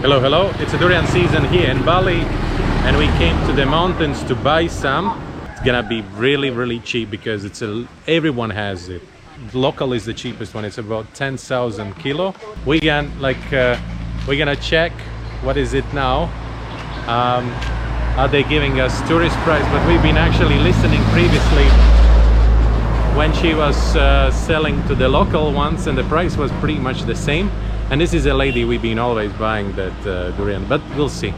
Hello, hello. It's a durian season here in Bali and we came to the mountains to buy some. It's gonna be really cheap because everyone has it. Local is the cheapest one. It's about 10,000 kilo. We're gonna check what is it now. Are they giving us tourist price? But we've been actually listening previously when she was selling to the local ones and the price was pretty much the same. And this is a lady we've been always buying that durian, but we'll see.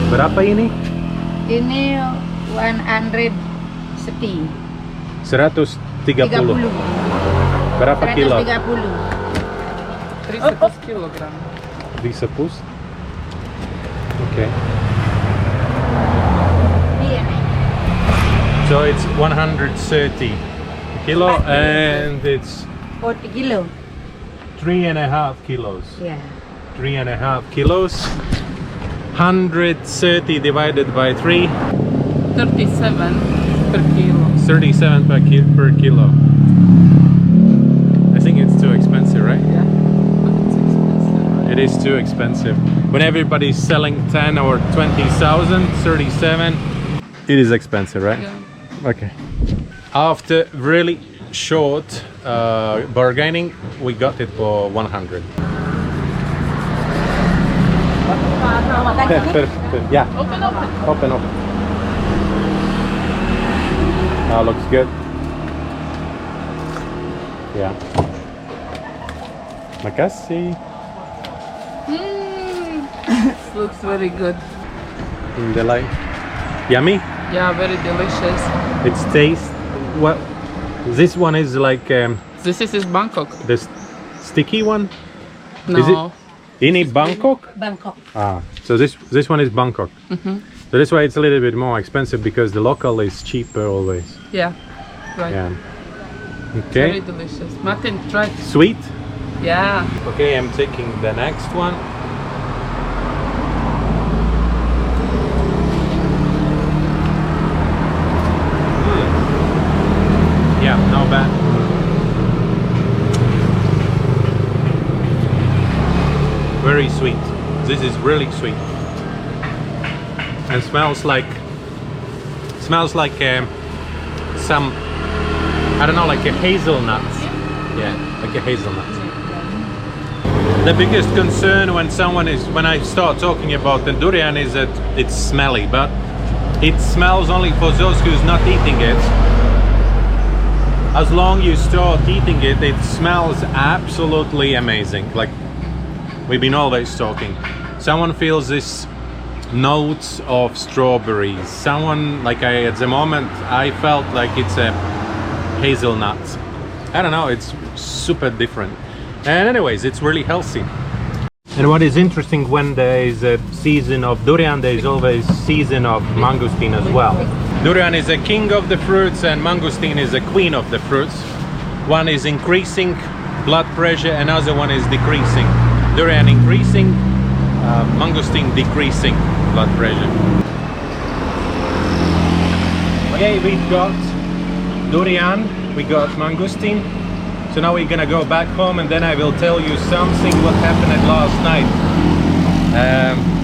Berapa ini? Ini 130. 130. Berapa kilo? 130. 300 kilogram. 300? Okay. So it's 130 kilo and it's 40 kilo. 3.5 kilos. Yeah. 3.5 kilos. 130 divided by 3. 37 per kilo. 37 per kilo. I think it's too expensive, right? Yeah, but it's expensive. It is too expensive. When everybody's selling 10 or 20,000, 37, it is expensive, right? Yeah. Okay. After really short bargaining, we got it for 100. Yeah. Open. Now looks good. Yeah. Makasih. It looks very good. Yummy. Yeah, very delicious. It's taste. What? This one is like This is Bangkok. the sticky one. No. Is it in Bangkok? Bangkok. Ah, so this one is Bangkok. So that's why it's a little bit more expensive because the local is cheaper always. Yeah, right. Yeah. Very Okay. delicious. Martin, try. Sweet. Yeah. Okay, I'm taking the next one. Yeah, not bad. Very sweet. This is really sweet. And smells like some, I don't know, like a hazelnut. Yeah, like a hazelnut. The biggest concern when I start talking about the durian is that it's smelly, but it smells only for those who's not eating it. As long as you start eating it, it smells absolutely amazing. Like we've been always talking. Someone feels this notes of strawberries. Someone at the moment I felt like it's a hazelnut. I don't know, it's super different. And anyways, it's really healthy. And what is interesting, when there is a season of durian, there is always season of mangosteen as well. Durian is a king of the fruits and mangosteen is a queen of the fruits. One is increasing blood pressure, another one is decreasing. Durian increasing, mangosteen decreasing blood pressure. Okay, we've got durian, we got mangosteen. So now we're gonna go back home and then I will tell you something what happened last night.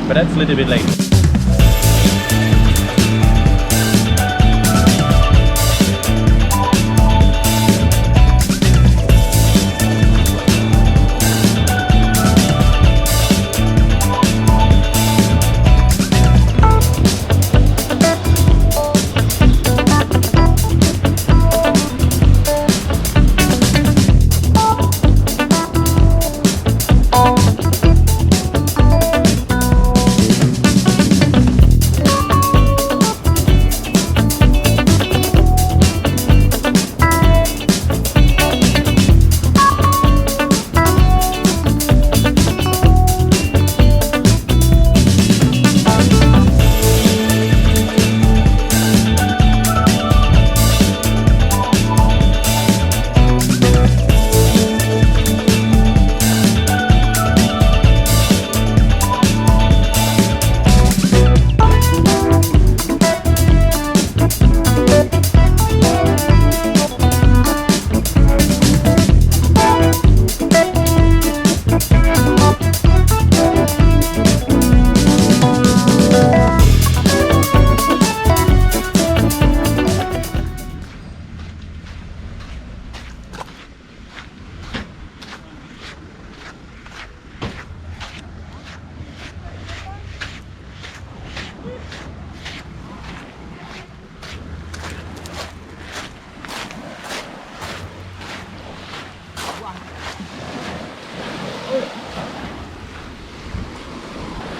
But that's a little bit late.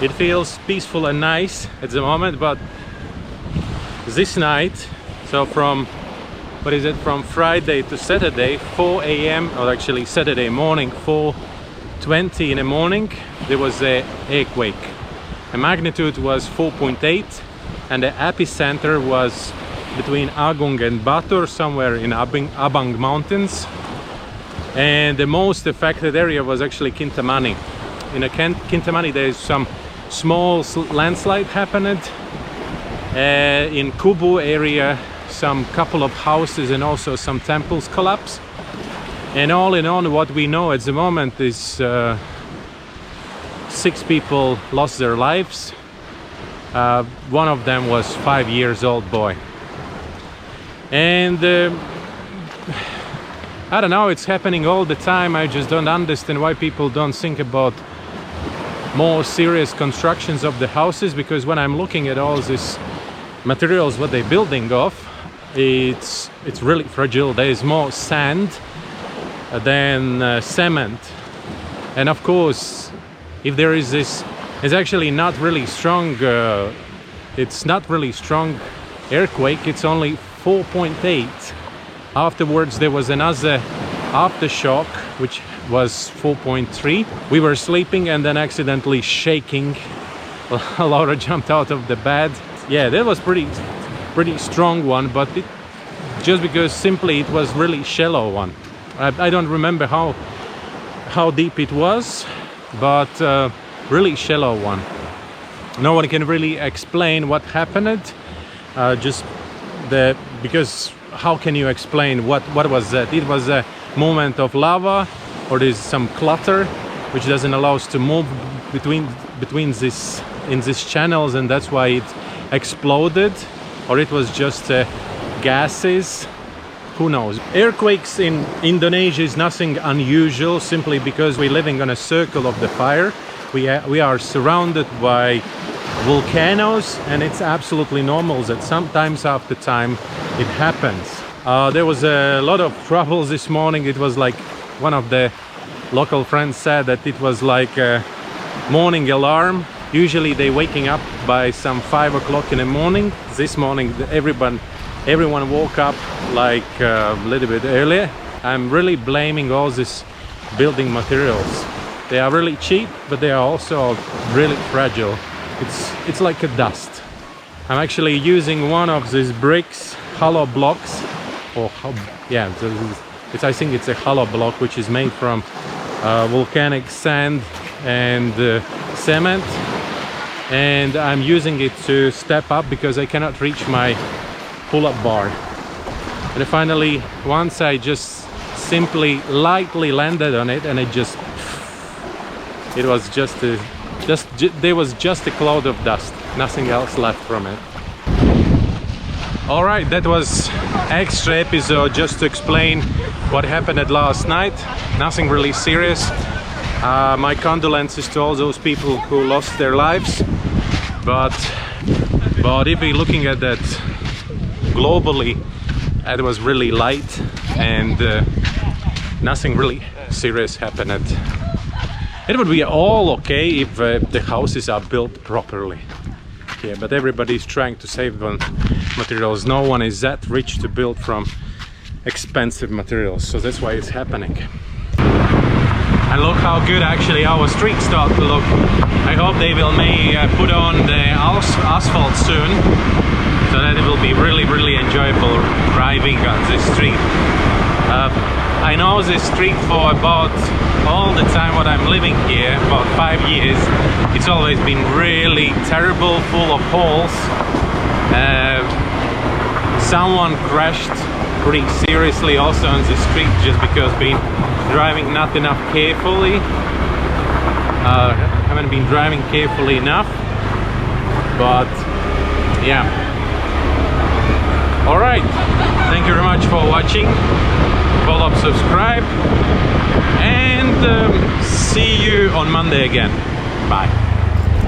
It feels peaceful and nice at the moment, but this night, so from from Friday to Saturday, 4 a.m. or actually Saturday morning, 4:20 in the morning, there was an earthquake. The magnitude was 4.8 and the epicenter was between Agung and Batur, somewhere in Abang Mountains. And the most affected area was actually Kintamani. In Kintamani there is some small landslide happened. In Kubu area, some couple of houses and also some temples collapsed. And all in all, what we know at the moment is 6 people lost their lives. One of them was 5 years old boy. And I don't know, it's happening all the time. I just don't understand why people don't think about more serious constructions of the houses, because when I'm looking at all these materials what they're building off, it's really fragile. There is more sand than cement. And of course, if there is this, it's actually not really strong, it's not really strong earthquake, it's only 4.8. Afterwards there was another aftershock which was 4.3. We were sleeping and then accidentally shaking. Laura jumped out of the bed. Yeah, that was pretty strong one, but just because simply it was really shallow one. I don't remember how deep it was, but really shallow one. No one can really explain what happened. Because how can you explain what was that? It was a movement of lava, or there's some clutter which doesn't allow us to move between these channels, and that's why it exploded, or it was just gases. Who knows? Earthquakes in Indonesia is nothing unusual, simply because we're living on a circle of the fire. We are surrounded by volcanoes, and it's absolutely normal that sometimes after time it happens. There was a lot of trouble this morning. It was like one of the local friends said that it was like a morning alarm. Usually they waking up by some 5 o'clock in the morning. This morning everyone woke up like a little bit earlier. I'm really blaming all these building materials. They are really cheap, but they are also really fragile. It's like a dust. I'm actually using one of these bricks, hollow blocks, or yeah, I think it's a hollow block which is made from volcanic sand and cement, and I'm using it to step up because I cannot reach my pull-up bar. And finally, once I just simply lightly landed on it, and there was just a cloud of dust, nothing else left from it. All right, that was extra episode just to explain what happened last night. Nothing really serious. My condolences to all those people who lost their lives, but if we're looking at that globally, it was really light, and nothing really serious happened. It would be all okay if the houses are built properly. Yeah, but everybody's trying to save on materials. No one is that rich to build from expensive materials, so that's why it's happening. And look how good actually our streets start to look. I hope they will put on the asphalt soon, so that it will be really enjoyable driving on this street. I know this street for about all the time what I'm living here, about 5 years. It's always been really terrible, full of holes. Someone crashed pretty seriously also on the street just because been driving not enough carefully. Haven't been driving carefully enough, but yeah. All right, thank you very much for watching. Follow, subscribe, and see you on Monday again. Bye.